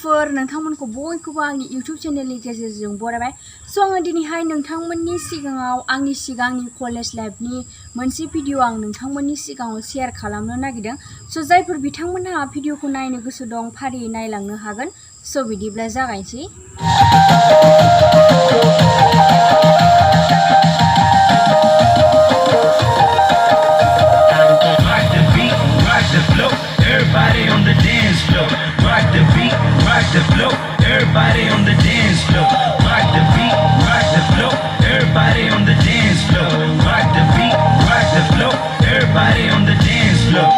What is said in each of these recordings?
लोगोफोर नोंथांमोनखौ बयखौबो आंनि YouTube चेनेलनि गेजेरजों बरायबाय। स' आङो दिनैहाय नोंथांमोननि सिगाङाव आंनि सिगांनि कलेज लाइफनि मोनसे भिडिअ आं नोंथांमोननि सिगाङाव शेयार खालामनो नागिरदों। स' जायफोर बिथांमोनहा भिडिअखौ नायनो गोसो दं फारियै नायलांनो हागोन। स' बिदिब्ला जागायनोसै। Everybody on the dance floor, rock the beat, rock the flow. Everybody on the dance floor, rock the beat, rock the flow. Everybody on the dance floor, rock the beat, rock the flow. Everybody on the dance floor.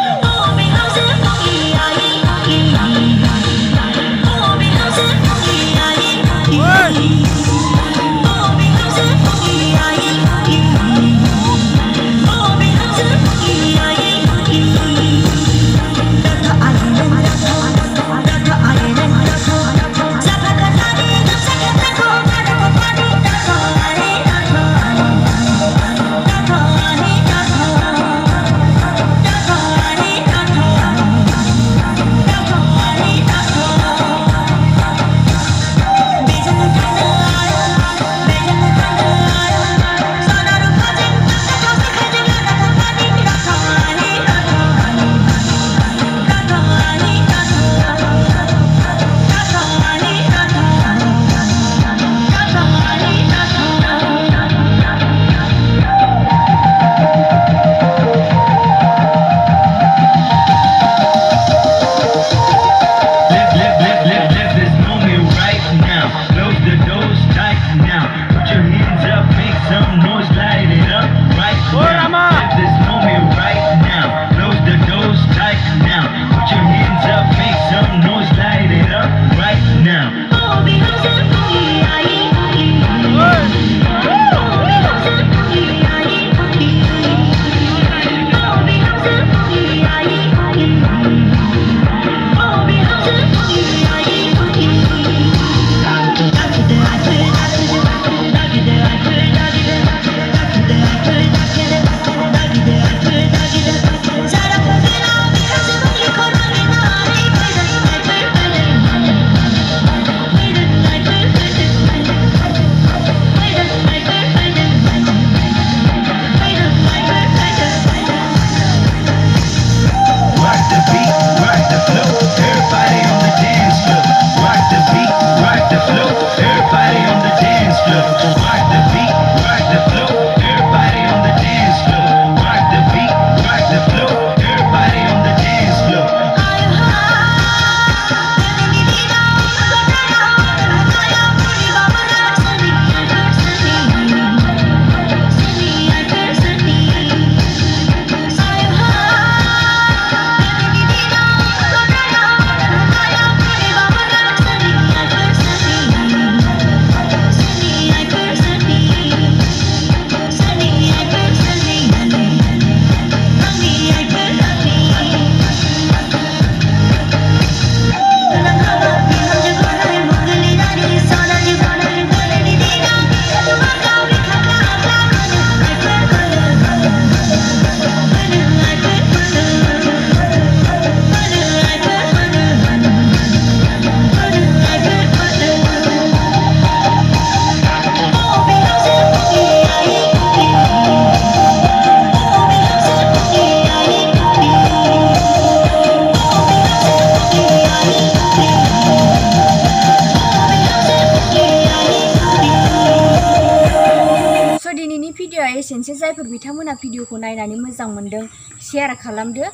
दिनैनि भिडिअआ एसेनोसै। जायफोर बिथांमोना भिडिअखौ नायनानै मोजां मोनदों share खालामदो।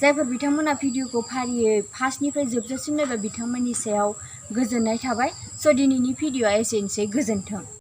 जायफोर बिथांमोना भिडिअखौ फारियै फार्स्टनिफ्राय जोबजासिम नायबाय बिथांमोननि सायाव गोजोननाय थाबाय। स' दिनैनि भिडिअआ एसेनोसै। गोजोन्थों।